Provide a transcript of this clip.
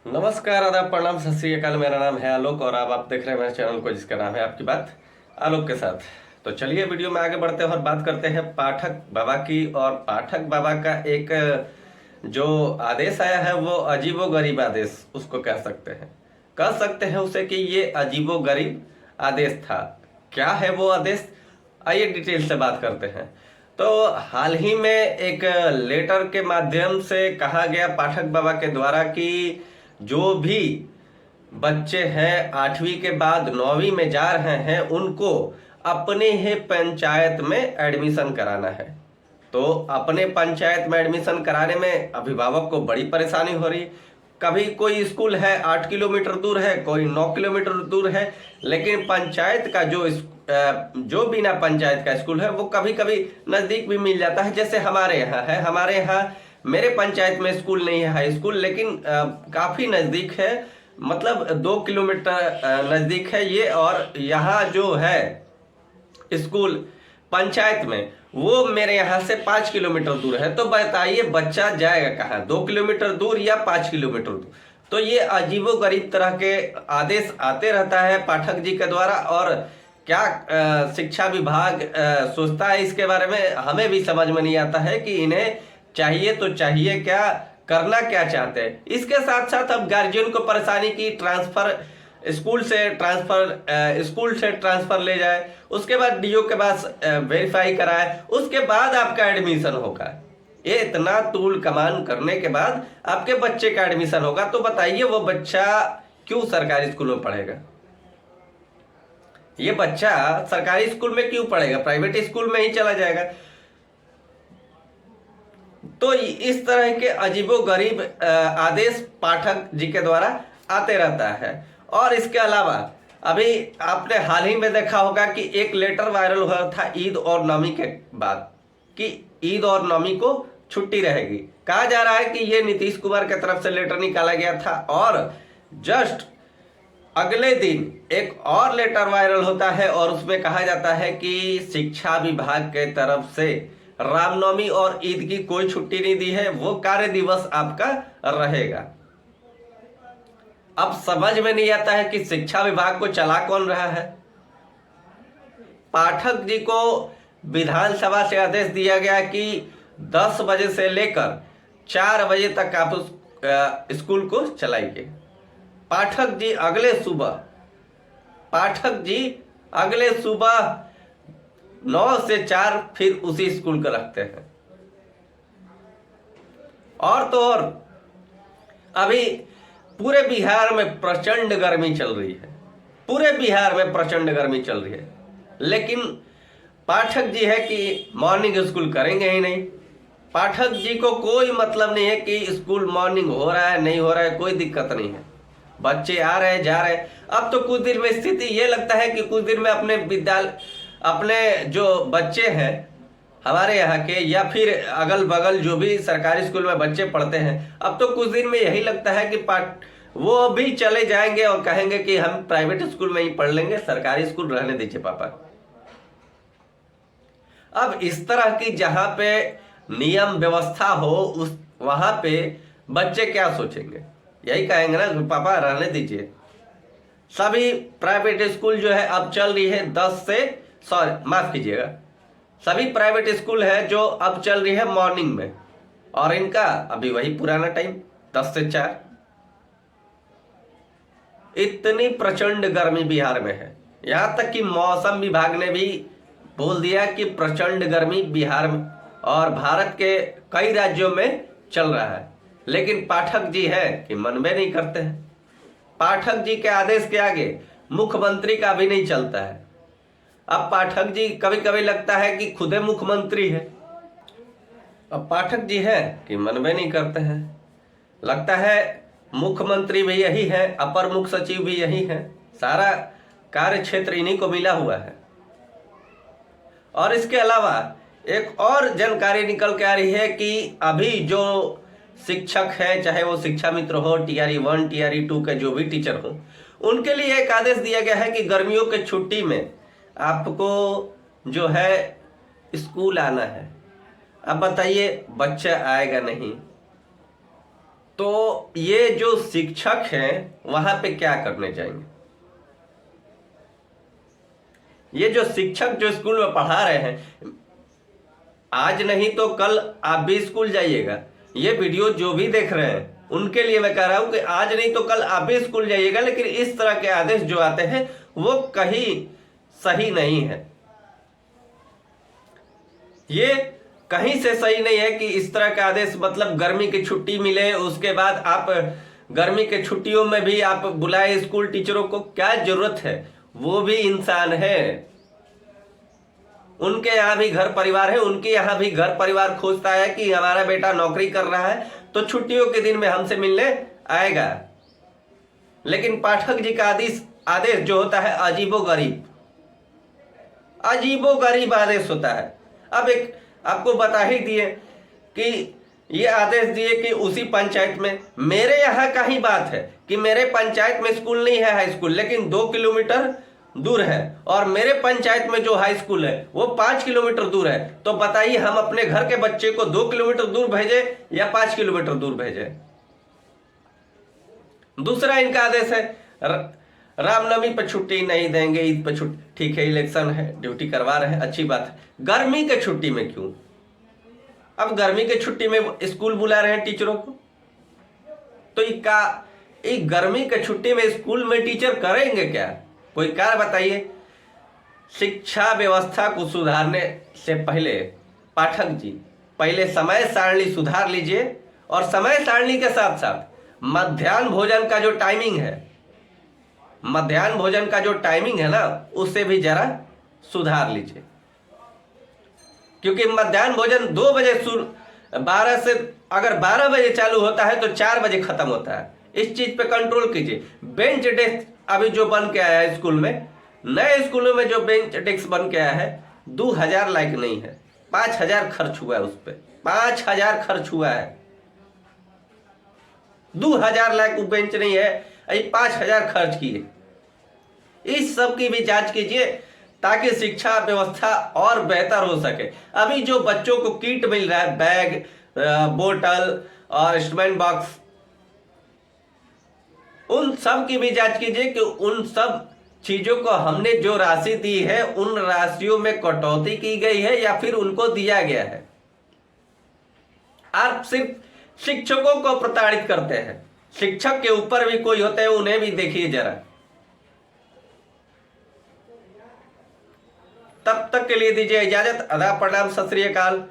नमस्कार, आदाब, प्रणाम, सत श्री अकाल। मेरा नाम है आलोक और अब आप देख रहे हैं मेरे चैनल को जिसका नाम है आपकी बात आलोक के साथ। तो चलिए वीडियो में आगे बढ़ते हैं और बात करते हैं पाठक बाबा की। और पाठक बाबा का एक जो आदेश आया है वो अजीबोगरीब आदेश उसको कह सकते हैं उसे कि ये अजीबोगरीब आदेश था। क्या है वो आदेश, आइए डिटेल से बात करते हैं। तो हाल ही में एक लेटर के माध्यम से कहा गया पाठक बाबा के द्वारा कि जो भी बच्चे हैं 8वीं के बाद 9वीं में जा रहे हैं उनको अपने ही पंचायत में एडमिशन कराना है। तो अपने पंचायत में एडमिशन कराने में अभिभावक को बड़ी परेशानी हो रही। कभी कोई स्कूल है 8 किलोमीटर दूर है, कोई 9 किलोमीटर दूर है, लेकिन पंचायत का जो बिना पंचायत का स्कूल है वो कभी कभी नज़दीक भी मिल जाता है। जैसे हमारे यहाँ मेरे पंचायत में स्कूल नहीं है, हाई स्कूल, लेकिन काफ़ी नज़दीक है, मतलब 2 किलोमीटर नज़दीक है ये। और यहाँ जो है स्कूल पंचायत में वो मेरे यहाँ से 5 किलोमीटर दूर है। तो बताइए बच्चा जाएगा कहाँ, 2 किलोमीटर दूर या 5 किलोमीटर दूर। तो ये अजीबोगरीब तरह के आदेश आते रहता है पाठक जी के द्वारा। और क्या शिक्षा विभाग सोचता है इसके बारे में हमें भी समझ में नहीं आता है कि इन्हें चाहिए तो चाहिए क्या, करना क्या चाहते हैं। इसके साथ साथ अब गार्जियन को परेशानी की स्कूल से ट्रांसफर ले जाए, उसके बाद डीओ के पास वेरीफाई कराए, उसके बाद आपका एडमिशन होगा। ये इतना तूल कमान करने के बाद आपके बच्चे का एडमिशन होगा। तो बताइए वो बच्चा क्यों सरकारी स्कूल में पढ़ेगा? ये बच्चा सरकारी स्कूल में क्यों पढ़ेगा, प्राइवेट स्कूल में ही चला जाएगा। तो इस तरह के अजीबोगरीब आदेश पाठक जी के द्वारा आते रहता है। और इसके अलावा अभी आपने हाल ही में देखा होगा कि एक लेटर वायरल हुआ था ईद और नवमी के बाद कि ईद और नवमी को छुट्टी रहेगी। कहा जा रहा है कि ये नीतीश कुमार की तरफ से लेटर निकाला गया था और जस्ट अगले दिन एक और लेटर वायरल होता है और उसमें कहा जाता है कि शिक्षा विभाग के तरफ से रामनवमी और ईद की कोई छुट्टी नहीं दी है, वो कार्य दिवस आपका रहेगा। अब समझ में नहीं आता है कि शिक्षा विभाग को चला कौन रहा है। पाठक जी को विधानसभा से आदेश दिया गया कि 10 बजे से लेकर 4 बजे तक आप उस स्कूल को चलाइए। पाठक जी अगले सुबह 9 से 4 फिर उसी स्कूल को रखते हैं। और तो और अभी पूरे बिहार में प्रचंड गर्मी चल रही है, लेकिन पाठक जी है कि मॉर्निंग स्कूल करेंगे ही नहीं। पाठक जी को कोई मतलब नहीं है कि स्कूल मॉर्निंग हो रहा है नहीं हो रहा है, कोई दिक्कत नहीं है, बच्चे आ रहे हैं जा रहे हैं। अब तो कुछ दिन में स्थिति ये लगता है कि कुछ दिन में अपने जो बच्चे हैं हमारे यहाँ के या फिर अगल बगल जो भी सरकारी स्कूल में बच्चे पढ़ते हैं, अब तो कुछ दिन में यही लगता है कि वो भी चले जाएंगे और कहेंगे कि हम प्राइवेट स्कूल में ही पढ़ लेंगे, सरकारी स्कूल रहने दीजिए पापा। अब इस तरह की जहां पे नियम व्यवस्था हो वहां पे बच्चे क्या सोचेंगे? यही कहेंगे ना पापा रहने दीजिए। सभी प्राइवेट स्कूल जो है अब चल रही है सभी प्राइवेट स्कूल है जो अब चल रही है मॉर्निंग में, और इनका अभी वही पुराना टाइम 10 से 4। इतनी प्रचंड गर्मी बिहार में है, यहां तक कि मौसम विभाग ने भी बोल दिया कि प्रचंड गर्मी बिहार में और भारत के कई राज्यों में चल रहा है। लेकिन पाठक जी है कि मनबे नहीं करते हैं। पाठक जी के आदेश के आगे मुख्यमंत्री का भी नहीं चलता है। अब पाठक जी कभी कभी लगता है कि खुदे मुख्यमंत्री है। अब पाठक जी है कि मनबे नहीं करते हैं। लगता है मुख्यमंत्री भी यही है, अपर मुख्य सचिव भी यही है, सारा कार्य क्षेत्र इन्हीं को मिला हुआ है। और इसके अलावा एक और जानकारी निकल के आ रही है कि अभी जो शिक्षक हैं, चाहे वो शिक्षा मित्र हो, TRE 1 TRE 2 के जो भी टीचर हो, उनके लिए एक आदेश दिया गया है कि गर्मियों के छुट्टी में आपको जो है स्कूल आना है। अब बताइए बच्चा आएगा नहीं, तो ये जो शिक्षक हैं वहां पे क्या करने जाएंगे? ये जो शिक्षक जो स्कूल में पढ़ा रहे हैं, आज नहीं तो कल आप भी स्कूल जाइएगा। ये वीडियो जो भी देख रहे हैं उनके लिए मैं कह रहा हूं कि आज नहीं तो कल आप भी स्कूल जाइएगा, लेकिन इस तरह के आदेश जो आते हैं वो कहीं सही नहीं है। ये कहीं से सही नहीं है कि इस तरह का आदेश, मतलब गर्मी की छुट्टी मिले उसके बाद आप गर्मी के छुट्टियों में भी आप बुलाए स्कूल टीचरों को, क्या जरूरत है? वो भी इंसान है, उनके यहाँ भी घर परिवार है, उनके यहाँ भी घर परिवार खोजता है कि हमारा बेटा नौकरी कर रहा है तो छुट्टियों के दिन में हमसे मिलने आएगा। लेकिन पाठक जी का आदेश जो होता है अजीबो गरीब आदेश होता है। अब एक आपको बता ही दिए कि ये आदेश दिए कि उसी पंचायत में, मेरे यहाँ का ही बात है कि मेरे पंचायत में स्कूल नहीं है हाई स्कूल, लेकिन 2 किलोमीटर दूर है, और मेरे पंचायत में जो हाई स्कूल है वो 5 किलोमीटर दूर है। तो बताइए हम अपने घर के बच्चे को 2 किलोमीटर दूर भेजे या 5 किलोमीटर दूर भेजे? दूसरा इनका आदेश है रामनवमी पर छुट्टी नहीं देंगे, ईद पर छुट्टी, ठीक है इलेक्शन है ड्यूटी करवा रहे हैं, अच्छी बात है। गर्मी के छुट्टी में क्यों? अब गर्मी के छुट्टी में स्कूल बुला रहे हैं टीचरों को, तो गर्मी के छुट्टी में स्कूल में टीचर करेंगे क्या? कोई कार्य बताइए। शिक्षा व्यवस्था को सुधारने से पहले पाठक जी पहले समय सारणी सुधार लीजिए, और समय सारणी के साथ साथ मध्याह्न भोजन का जो टाइमिंग है ना, उससे भी जरा सुधार लीजिए। क्योंकि मध्याह्न भोजन 2 बजे अगर 12 बजे चालू होता है तो 4 बजे खत्म होता है। इस चीज पे कंट्रोल कीजिए। बेंच डेस्क अभी जो बन के आया है स्कूल में, नए स्कूलों में जो बेंच डेस्क बन के आया है 2000 लायक नहीं है, 5000 खर्च हुआ है उस पर, 5000 खर्च हुआ है। 2000 लायक बेंच नहीं है, 5000 खर्च किए। इस सब की भी जांच कीजिए ताकि शिक्षा व्यवस्था और बेहतर हो सके। अभी जो बच्चों को किट मिल रहा है, बैग, बोतल और इंस्ट्रूमेंट बॉक्स, उन सब की भी जांच कीजिए कि उन सब चीजों को हमने जो राशि दी है उन राशियों में कटौती की गई है या फिर उनको दिया गया है। आप सिर्फ शिक्षकों को प्रताड़ित करते हैं, शिक्षक के ऊपर भी कोई होते हैं, उन्हें भी देखिए जरा। तब तक के लिए दीजिए इजाजत। आदाब, प्रणाम, सत श्री अकाल।